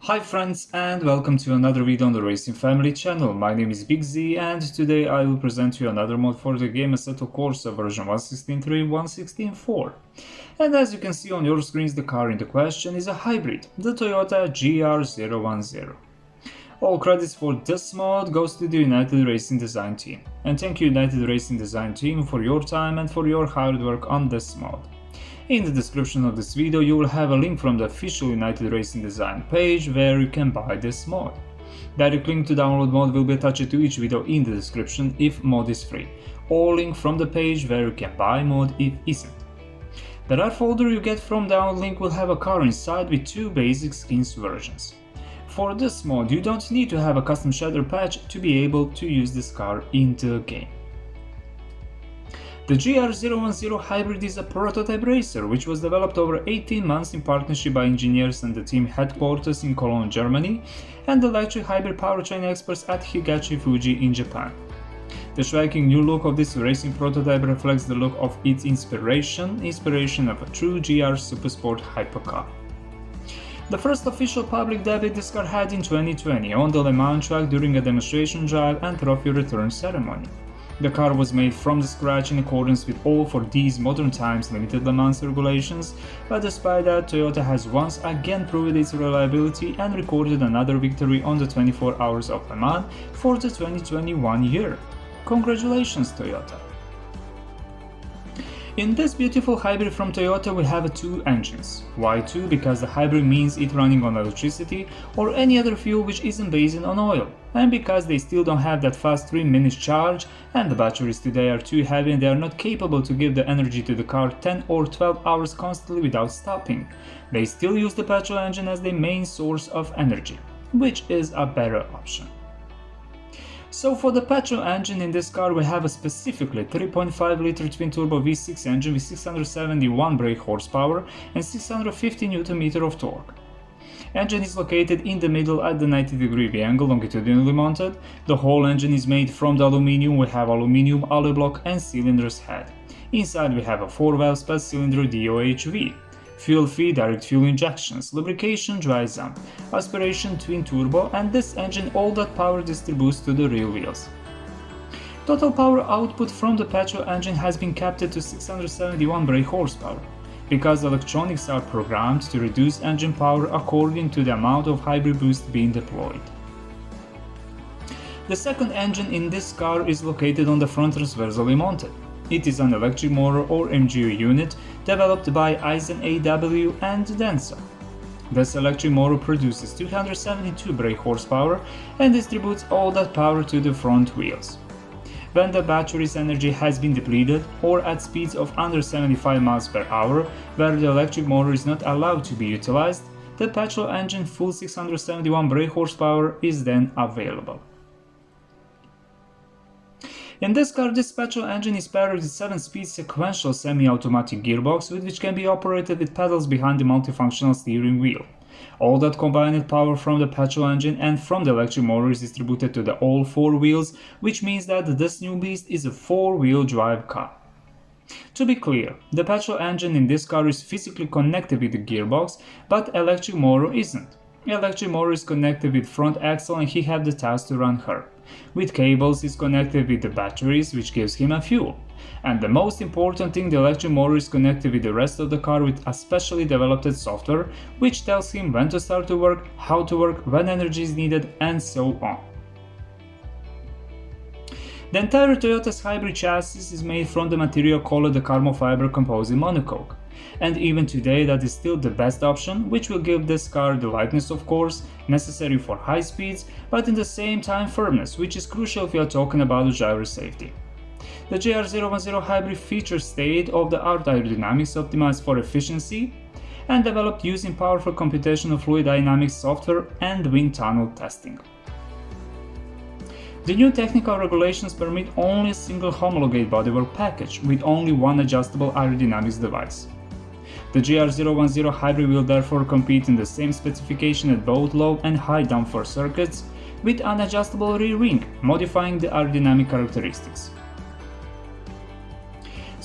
Hi friends, and welcome to another video on the Racing Family channel. My name is Big Z, and today I will present you another mod for the game Assetto Corsa version 1.16.3 1.16.4. And as you can see on your screens, the car in the question is a hybrid, the Toyota GR010. All credits for this mod goes to the United Racing Design team. And thank you United Racing Design team for your time and for your hard work on this mod. In the description of this video you will have a link from the official United Racing Design page where you can buy this mod. Direct link to download mod will be attached to each video in the description if mod is free, or link from the page where you can buy mod if isn't. The red folder you get from download link will have a car inside with two basic skins versions. For this mod you don't need to have a custom shader patch to be able to use this car in the game. The GR010 Hybrid is a prototype racer which was developed over 18 months in partnership by engineers and the team headquarters in Cologne, Germany, and electric hybrid powertrain experts at Higashi Fuji in Japan. The striking new look of this racing prototype reflects the look of its inspiration of a true GR Supersport hypercar. The first official public debut this car had in 2020 on the Le Mans track during a demonstration drive and trophy return ceremony. The car was made from the scratch in accordance with all for these modern times limited Le Mans regulations, but despite that, Toyota has once again proved its reliability and recorded another victory on the 24 Hours of Le Mans for the 2021 year. Congratulations, Toyota! In this beautiful hybrid from Toyota we have two engines. Why two? Because the hybrid means it running on electricity or any other fuel which isn't based on oil, and because they still don't have that fast 3-minute charge and the batteries today are too heavy and they are not capable to give the energy to the car 10 or 12 hours constantly without stopping. They still use the petrol engine as their main source of energy, which is a better option. So for the petrol engine in this car we have a specifically 3.5 liter twin-turbo V6 engine with 671 brake horsepower and 650 Nm of torque. Engine is located in the middle at the 90-degree V-angle longitudinally mounted. The whole engine is made from the aluminum. We have aluminum alloy block and cylinders head. Inside we have a 4-valve split cylinder DOHV. Fuel feed, direct fuel injections, lubrication, dry sump, aspiration, twin turbo, and this engine all that power distributes to the rear wheels. Total power output from the petrol engine has been capped to 671 brake horsepower, because electronics are programmed to reduce engine power according to the amount of hybrid boost being deployed. The second engine in this car is located on the front transversally mounted. It is an electric motor or MGU unit developed by Aizen AW and Denso. This electric motor produces 272 brake horsepower and distributes all that power to the front wheels. When the battery's energy has been depleted or at speeds of under 75 miles per hour, where the electric motor is not allowed to be utilized, the petrol engine full 671 brake horsepower is then available. In this car, this petrol engine is paired with 7-speed sequential semi-automatic gearbox with which can be operated with pedals behind the multifunctional steering wheel. All that combined power from the petrol engine and from the electric motor is distributed to the all 4 wheels, which means that this new beast is a 4-wheel drive car. To be clear, the petrol engine in this car is physically connected with the gearbox, but electric motor isn't. Electric motor is connected with front axle and he had the task to run her. With cables is connected with the batteries, which gives him a fuel. And the most important thing, the electric motor is connected with the rest of the car with a specially developed software, which tells him when to start to work, how to work, when energy is needed, and so on. The entire Toyota's hybrid chassis is made from the material called the carbon fiber composite monocoque. And even today that is still the best option, which will give this car the lightness of course, necessary for high speeds, but in the same time firmness, which is crucial if you are talking about the driver safety. The GR010 Hybrid features state-of-the-art aerodynamics optimized for efficiency and developed using powerful computational fluid dynamics software and wind tunnel testing. The new technical regulations permit only a single homologate bodywork package with only one adjustable aerodynamics device. The GR010 Hybrid will therefore compete in the same specification at both low and high downforce circuits with an adjustable rear wing, modifying the aerodynamic characteristics.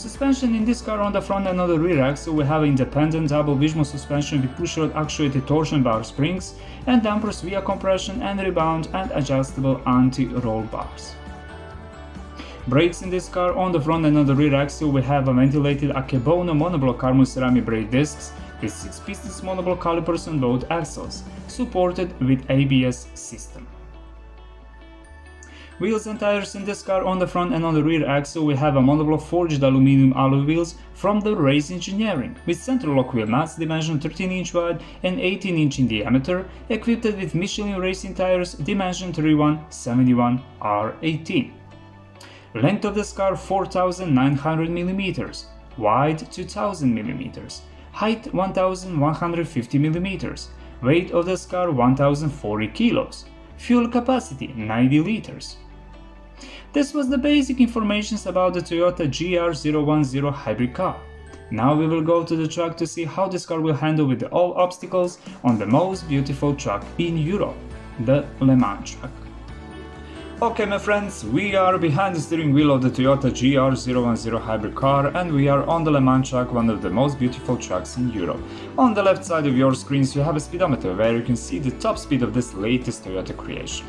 Suspension in this car: on the front and on the rear axle we have independent double wishbone suspension with pushrod actuated torsion bar springs and dampers via compression and rebound and adjustable anti-roll bars. Brakes in this car: on the front and on the rear axle we have a ventilated Akebono monoblock carbon ceramic brake discs with 6 pistons monoblock calipers on both axles, supported with ABS system. Wheels and tires in this car: on the front and on the rear axle we have a monoblock forged aluminum alloy wheels from the Race Engineering, with center lock wheel nuts dimensioned 13-inch wide and 18-inch in diameter, equipped with Michelin racing tires dimensioned 31/71/R18. Length of this car 4,900 mm, wide 2,000 mm, height 1,150 mm, weight of this car 1,040 kilos, fuel capacity 90 liters. This was the basic information about the Toyota GR010 hybrid car. Now we will go to the track to see how this car will handle with all obstacles on the most beautiful track in Europe, the Le Mans track. Okay my friends, we are behind the steering wheel of the Toyota GR010 hybrid car and we are on the Le Mans track, one of the most beautiful tracks in Europe. On the left side of your screens you have a speedometer where you can see the top speed of this latest Toyota creation.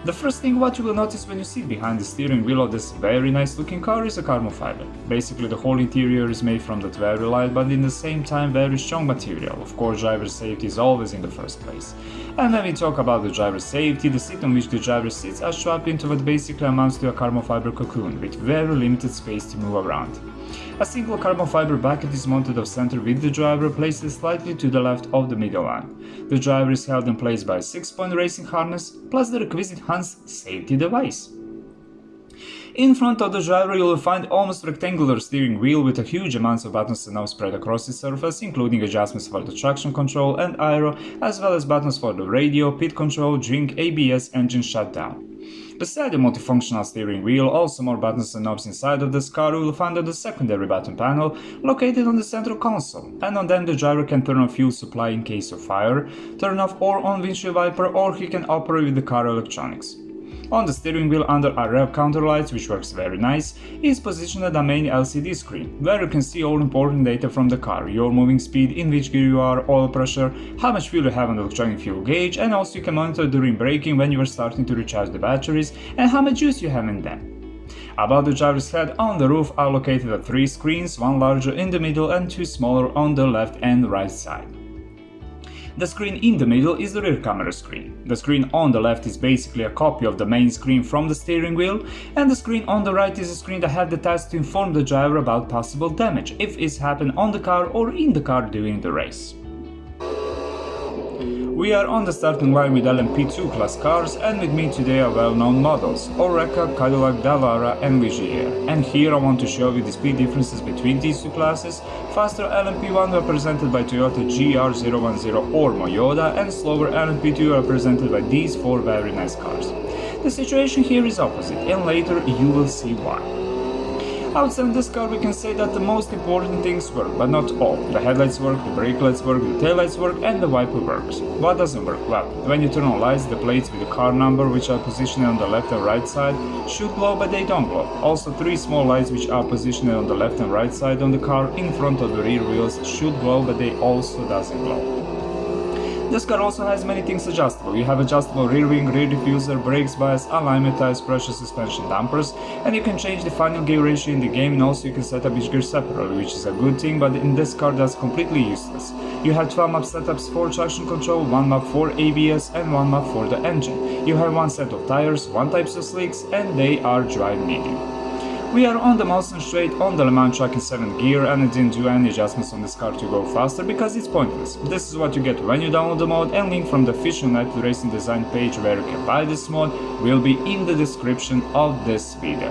The first thing what you will notice when you sit behind the steering wheel of this very nice looking car is a carbon fiber. Basically the whole interior is made from that very light but in the same time very strong material. Of course driver safety is always in the first place. And when we talk about the driver safety, the seat on which the driver sits are strapped into what basically amounts to a carbon fiber cocoon with very limited space to move around. A single carbon fiber bucket is mounted off center with the driver placed slightly to the left of the middle line. The driver is held in place by a 6-point racing harness plus the requisite Hans safety device. In front of the driver you will find almost rectangular steering wheel with a huge amounts of buttons and knobs spread across its surface, including adjustments for the traction control and aero, as well as buttons for the radio, pit control, drink, ABS, engine shutdown. Beside the multifunctional steering wheel, also more buttons and knobs inside of this car you will find on the secondary button panel located on the central console, and on them the driver can turn on fuel supply in case of fire, turn off or on windshield wiper, or he can operate with the car electronics. On the steering wheel under our rev counter lights, which works very nice, is positioned a main LCD screen, where you can see all important data from the car, your moving speed, in which gear you are, oil pressure, how much fuel you have on the electronic fuel gauge, and also you can monitor during braking when you are starting to recharge the batteries and how much juice you have in them. Above the driver's head on the roof are located 3 screens, one larger in the middle and 2 smaller on the left and right side. The screen in the middle is the rear camera screen. The screen on the left is basically a copy of the main screen from the steering wheel, and the screen on the right is a screen that has the task to inform the driver about possible damage if it's happened on the car or in the car during the race. We are on the starting line with LMP2 class cars, and with me today are well-known models Oreca, Cadillac, Dallara and Ligier. And here I want to show you the speed differences between these two classes. Faster LMP1 represented by Toyota GR010 or MOYODA, and slower LMP2 represented by these 4 very nice cars. The situation here is opposite, and later you will see why. Outside this car we can say that the most important things work, but not all. The headlights work, the brake lights work, the taillights work, and the wiper works. What doesn't work? Well, when you turn on lights, the plates with the car number, which are positioned on the left and right side, should glow, but they don't glow. Also 3 small lights which are positioned on the left and right side on the car in front of the rear wheels should glow, but they also doesn't glow. This car also has many things adjustable. You have adjustable rear wing, rear diffuser, brakes bias, alignment tires, pressure suspension, dampers, and you can change the final gear ratio in the game, and also you can set up each gear separately, which is a good thing, but in this car that's completely useless. You have 12 map setups for traction control, 1 map for ABS and 1 map for the engine. You have 1 set of tires, 1 type of slicks, and they are dry medium. We are on the Mulsanne straight on the Le Mans track in 7th gear, and I didn't do any adjustments on this car to go faster because it's pointless. This is what you get when you download the mod, and link from the official Net Racing Design page where you can buy this mod will be in the description of this video.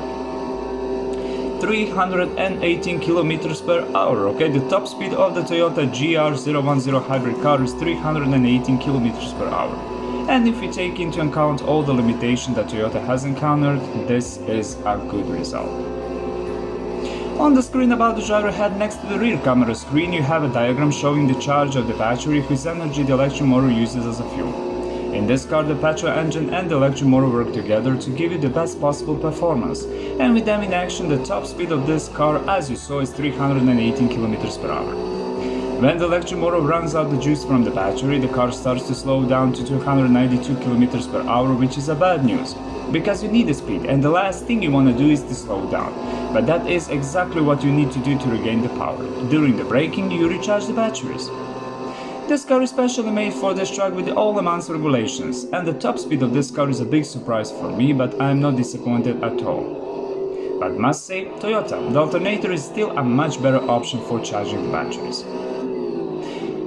318 kilometers per hour, okay, the top speed of the Toyota GR010 hybrid car is 318 kilometers per hour. And if we take into account all the limitations that Toyota has encountered, this is a good result. On the screen above the driver head next to the rear camera screen you have a diagram showing the charge of the battery whose energy the electric motor uses as a fuel. In this car, the petrol engine and the electric motor work together to give you the best possible performance, and with them in action, the top speed of this car, as you saw, is 318 km per hour. When the electric motor runs out the juice from the battery, the car starts to slow down to 292 km per hour, which is a bad news, because you need the speed and the last thing you want to do is to slow down. But that is exactly what you need to do to regain the power. During the braking, you recharge the batteries. This car is specially made for this track with all Le Mans regulations, and the top speed of this car is a big surprise for me, but I am not disappointed at all. But must say, Toyota, the alternator is still a much better option for charging the batteries.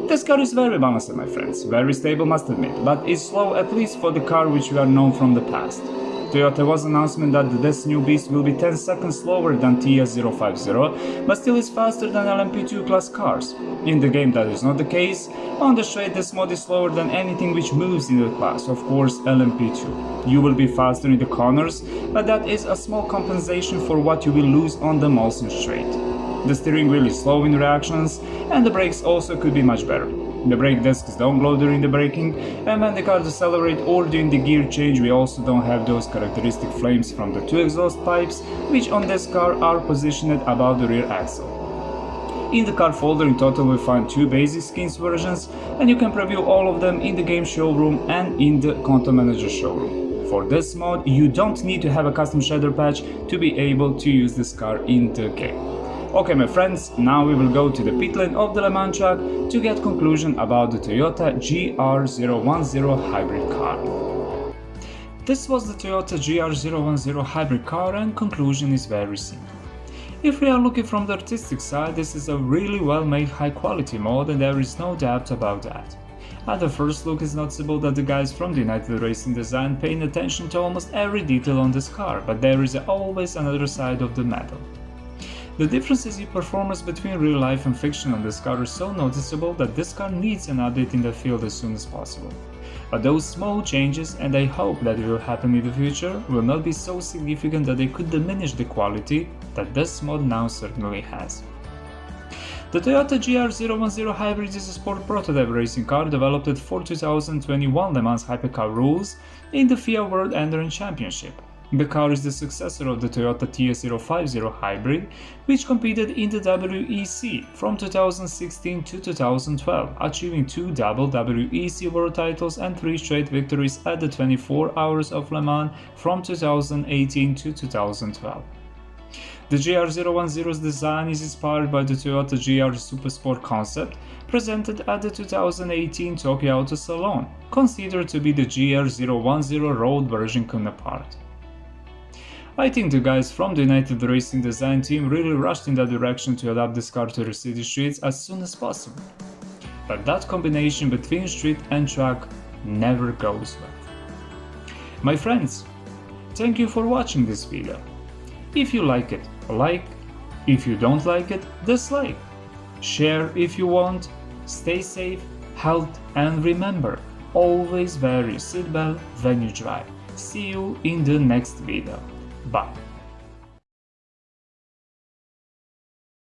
This car is very balanced, my friends, very stable must admit, but is slow at least for the car which we are known from the past. Toyota was announcement that this new beast will be 10 seconds slower than GR050, but still is faster than LMP2 class cars. In the game that is not the case. On the straight this mod is slower than anything which moves in the class, of course LMP2. You will be faster in the corners, but that is a small compensation for what you will lose on the Molson straight. The steering wheel is slow in reactions, and the brakes also could be much better. The brake discs don't blow during the braking, and when the car decelerates or during the gear change, we also don't have those characteristic flames from the two exhaust pipes, which on this car are positioned above the rear axle. In the car folder in total we find 2 basic skins versions, and you can preview all of them in the game showroom and in the Content Manager showroom. For this mod, you don't need to have a custom shader patch to be able to use this car in the game. Okay my friends, now we will go to the pit lane of the Le Mans track to get conclusion about the Toyota GR010 hybrid car. This was the Toyota GR010 hybrid car, and conclusion is very simple. If we are looking from the artistic side, this is a really well made high quality mod, and there is no doubt about that. At the first look, it's noticeable that the guys from the United Racing Design paying attention to almost every detail on this car, but there is always another side of the medal. The differences in performance between real life and fiction on this car are so noticeable that this car needs an update in the field as soon as possible. But those small changes, and I hope that it will happen in the future, will not be so significant that they could diminish the quality that this mod now certainly has. The Toyota GR010 Hybrid is a sport prototype racing car developed for 2021 Le Mans Hypercar rules in the FIA World Endurance Championship. The car is the successor of the Toyota TS050 Hybrid, which competed in the WEC from 2016 to 2012, achieving 2 double WEC World titles and 3 straight victories at the 24 Hours of Le Mans from 2018 to 2012. The GR010's design is inspired by the Toyota GR Supersport concept presented at the 2018 Tokyo Auto Salon, considered to be the GR010 road version counterpart. I think the guys from the United Racing Design team really rushed in that direction to adapt this car to the city streets as soon as possible. But that combination between street and track never goes well. My friends, thank you for watching this video. If you like it, like. If you don't like it, dislike. Share if you want. Stay safe, healthy, and remember, always wear your seatbelt when you drive. See you in the next video. Bye.